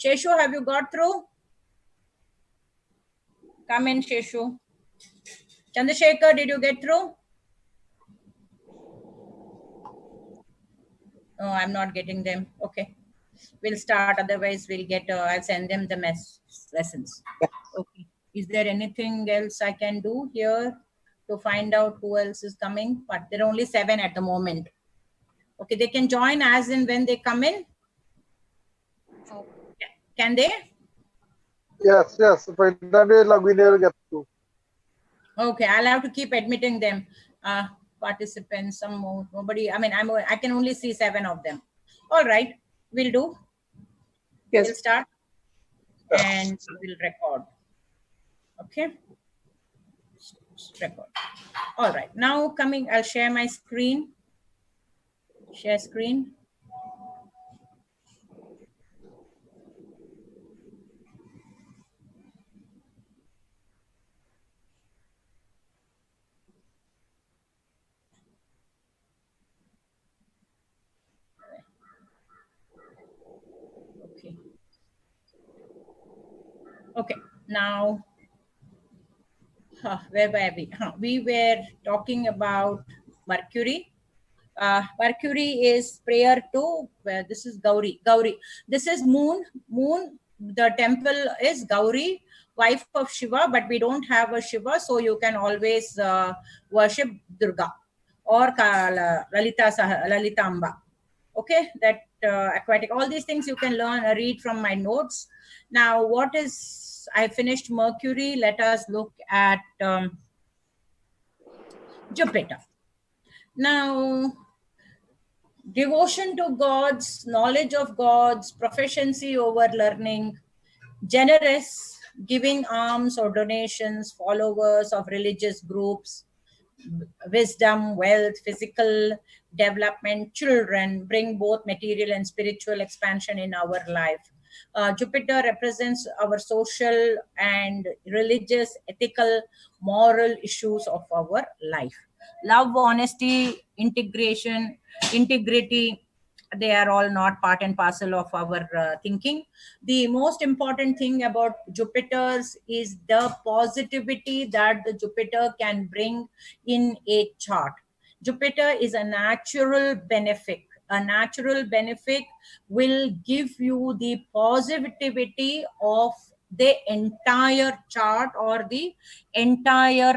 Sheshu, have you got through? Come in, Sheshu. Chandrasekhar, did you get through? Oh, I'm not getting them. Okay. We'll start. Otherwise, we'll get, I'll send them the lessons. Okay. Is there anything else I can do here to find out who else is coming? But there are only 7 at the moment. Okay. They can join as in when they come in. Can they? Yes, yes. But that way, we never get to. Okay. I'll have to keep admitting them. Participants, some more. Nobody. I mean, I can only see 7 of them. All right. We'll do. Yes. We'll start and we'll record. Okay. Record. All right. Now coming, I'll share my screen. Share screen. Okay. Okay. Now, where were we? We were talking about Mercury. Mercury is prayer to, this is Gauri. Gauri. This is Moon. Moon, the temple is Gauri, wife of Shiva, but we don't have a Shiva, so you can always worship Durga or Lalitamba. Okay, that aquatic, all these things you can learn, read from my notes. Now, what is, I finished Mercury. Let us look at Jupiter. Now, devotion to gods, knowledge of gods, proficiency over learning, generous, giving alms or donations, followers of religious groups, wisdom, wealth, physical development, children, bring both material and spiritual expansion in our life. Jupiter represents our social and religious, ethical, moral issues of our life. Love, honesty, integrity, they are all not part and parcel of our thinking. The most important thing about Jupiters is the positivity that the Jupiter can bring in a chart. Jupiter is a natural benefit. A natural benefit will give you the positivity of the entire chart or the entire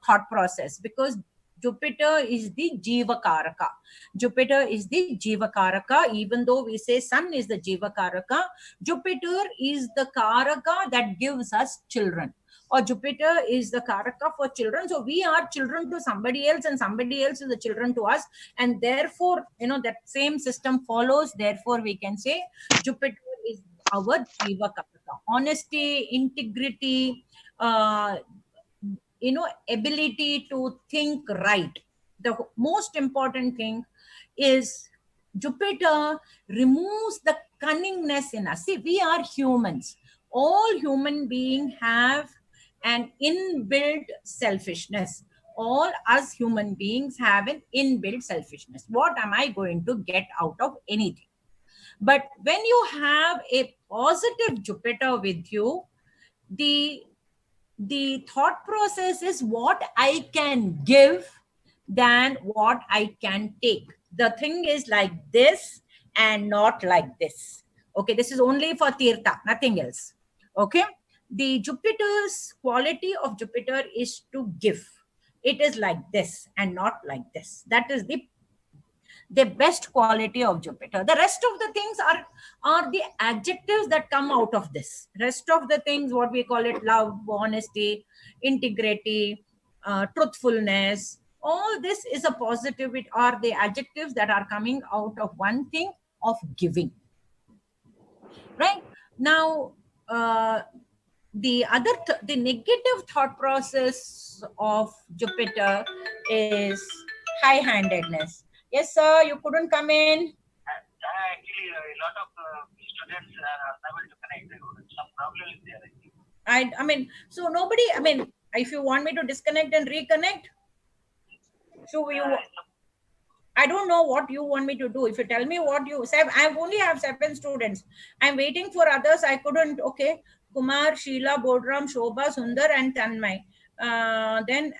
thought process, because Jupiter is the Jiva Karaka. Jupiter is the Jiva Karaka. Even though we say Sun is the Jiva Karaka, Jupiter is the Karaka that gives us children. Or Jupiter is the Karaka for children. So we are children to somebody else and somebody else is the children to us. And therefore, that same system follows. Therefore, we can say Jupiter is our Jiva Karaka. Honesty, integrity, ability to think right. The most important thing is Jupiter removes the cunningness in us. See, we are humans. All human beings have an inbuilt selfishness. All us human beings have an inbuilt selfishness. What am I going to get out of anything? But when you have a positive Jupiter with you, the thought process is what I can give than what I can take. The thing is like this and not like this. Okay, this is only for Tirtha, nothing else. Okay, the Jupiter's quality of Jupiter is to give. It is like this and not like this. That is the best quality of Jupiter. The rest of the things are the adjectives that come out of this. Rest of the things, what we call it, love, honesty, integrity, truthfulness, all this is a positive. It are the adjectives that are coming out of one thing of giving. Right? Now, the negative thought process of Jupiter is high-handedness. Yes, sir, you couldn't come in. Actually, a lot of students are unable to connect. Some problem is there. I mean, so nobody, if you want me to disconnect and reconnect, so I don't know what you want me to do. If you tell me what you say, I only have 7 students. I'm waiting for others. I couldn't. Okay. Kumar, Sheila, Bodram, Shobha, Sundar, and Tanmay. Then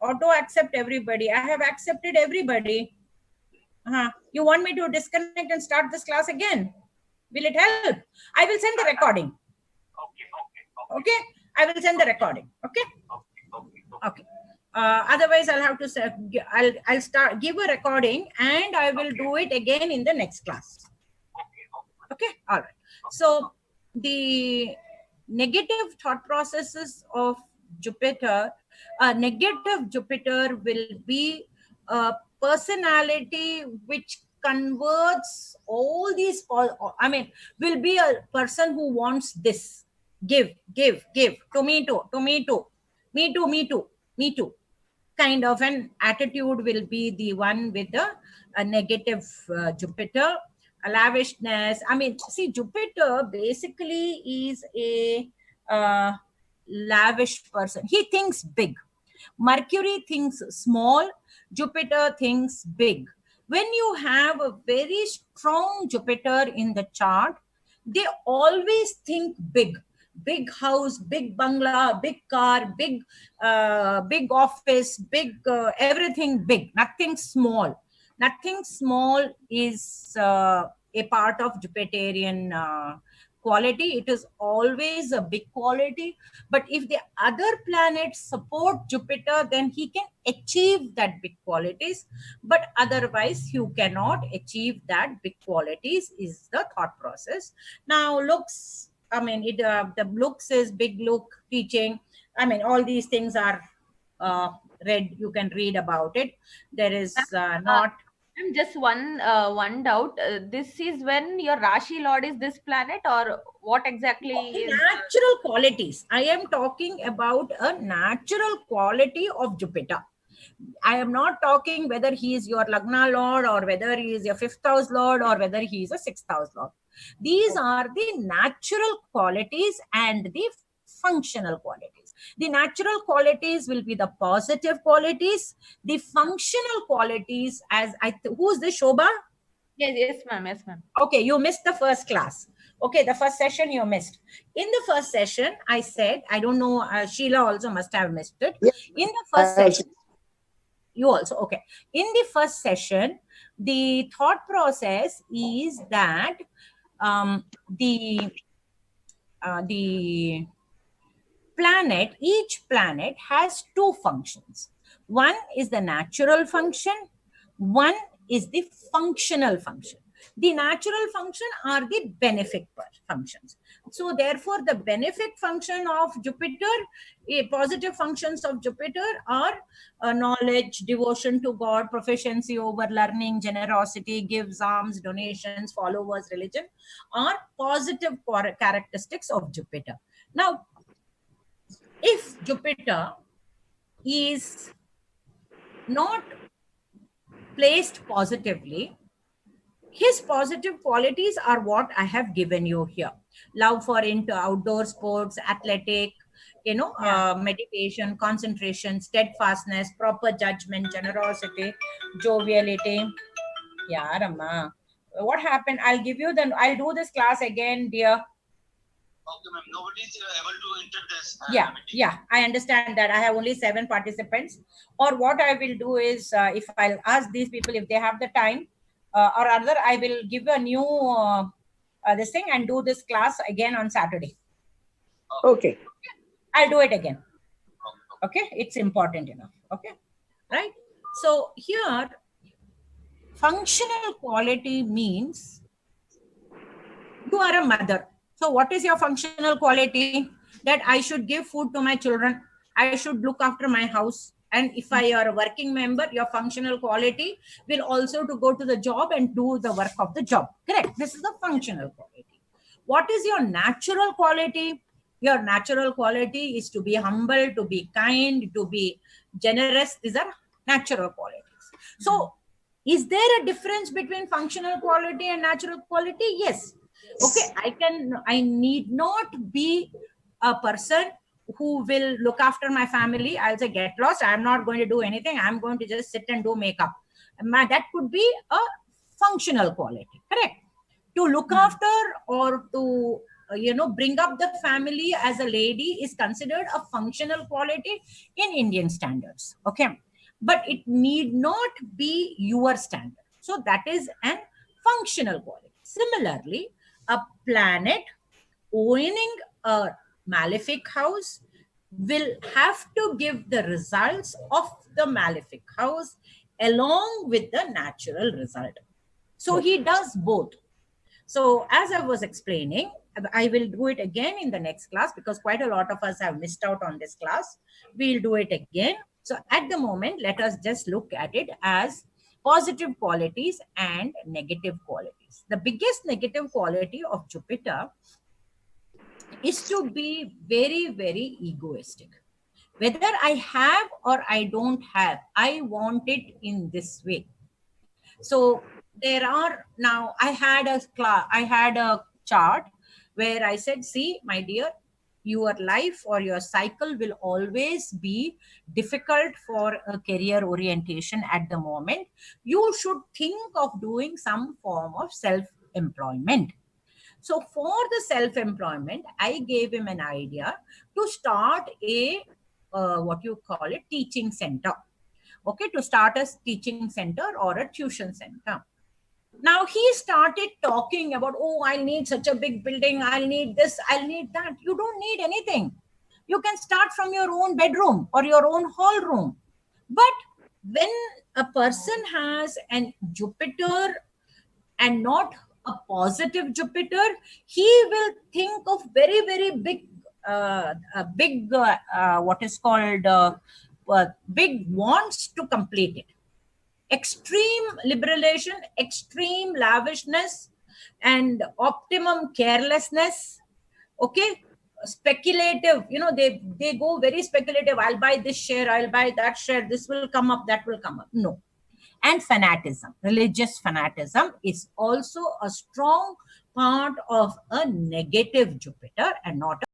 auto accept everybody. I have accepted everybody. You want me to disconnect and start this class again? Will it help? I will send the recording. Okay. I will send the recording. Okay. Okay. Otherwise, I'll have to say, I'll start give a recording and I will do it again in the next class. Okay. All right. So the negative thought processes of Jupiter, negative Jupiter will be a personality which converts all these, I mean, will be a person who wants this. Give, to me too, me too. Kind of an attitude will be the one with a negative Jupiter. Lavishness. I mean, see, Jupiter basically is a lavish person. He thinks big. Mercury thinks small. Jupiter thinks big. When you have a very strong Jupiter in the chart, they always think big. Big house, big bungalow, big car, big office, big everything big, nothing small. Nothing small is a part of Jupiterian quality. It is always a big quality. But if the other planets support Jupiter, then he can achieve that big qualities. But otherwise, you cannot achieve that big qualities is the thought process. Now, looks, I mean, the looks is big look, teaching. I mean, all these things are read. You can read about it. There is not. I'm just one doubt. This is when your Rashi Lord is this planet, or what exactly is natural qualities? I am talking about a natural quality of Jupiter. I am not talking whether he is your Lagna Lord or whether he is your 5th house Lord or whether he is a 6th house Lord. These are the natural qualities and the functional qualities. The natural qualities will be the positive qualities. The functional qualities, as who's this, Shobha? Yes, ma'am. Okay, you missed the first class. Okay, the first session you missed. In the first session, I said, I don't know, Sheila also must have missed it. In the first session, you also, okay. In the first session, the thought process is that the planet, each planet has 2 functions. One is the natural function, one is the functional function. The natural function are the benefic functions. So therefore, the benefic function of Jupiter, positive functions of Jupiter are knowledge, devotion to God, proficiency over learning, generosity, gives, alms, donations, followers, religion, are positive characteristics of Jupiter. Now, if Jupiter is not placed positively, his positive qualities are what I have given you here. Love for into outdoor sports, athletic, meditation, concentration, steadfastness, proper judgment, generosity, joviality. Yeah, Rama. What happened? I'll do this class again, dear. Okay, ma'am. Nobody is able to enter this. Yeah, I understand that. I have only 7 participants. Or what I will do is, if I'll ask these people if they have the time, or other, I will give a new this thing and do this class again on Saturday. Okay. I'll do it again. Okay, it's important enough. Okay, right? So here, functional quality means you are a mother. So what is your functional quality? That I should give food to my children. I should look after my house. And if I are a working member, your functional quality will also to go to the job and do the work of the job. Correct. This is the functional quality. What is your natural quality? Your natural quality is to be humble, to be kind, to be generous. These are natural qualities. So is there a difference between functional quality and natural quality? Yes. Okay, I need not be a person who will look after my family. I'll say, get lost. I'm not going to do anything. I'm going to just sit and do makeup. That could be a functional quality, correct? To look after or to bring up the family as a lady is considered a functional quality in Indian standards, okay? But it need not be your standard. So that is an functional quality. Similarly, a planet owning a malefic house will have to give the results of the malefic house along with the natural result. So he does both. So as I was explaining, I will do it again in the next class because quite a lot of us have missed out on this class. We'll do it again. So at the moment, let us just look at it as positive qualities and negative qualities. The biggest negative quality of Jupiter is to be very, very egoistic. Whether I have or I don't have, I want it in this way. So there are now, I had a chart where I said, see, my dear, your life or your cycle will always be difficult for a career orientation at the moment. You should think of doing some form of self-employment. So for the self-employment, I gave him an idea to start a, what you call it, teaching center. Okay, to start a teaching center or a tuition center. Now he started talking about, oh, I need such a big building. I'll need this, I'll need that. You don't need anything. You can start from your own bedroom or your own hall room. But when a person has an Jupiter and not a positive Jupiter, he will think of very, very big, what is called big wants to complete it. Extreme liberalization, extreme lavishness, and optimum carelessness. Okay, speculative. They go very speculative. I'll buy this share. I'll buy that share. This will come up. That will come up. No. And fanatism, religious fanatism, is also a strong part of a negative Jupiter and not a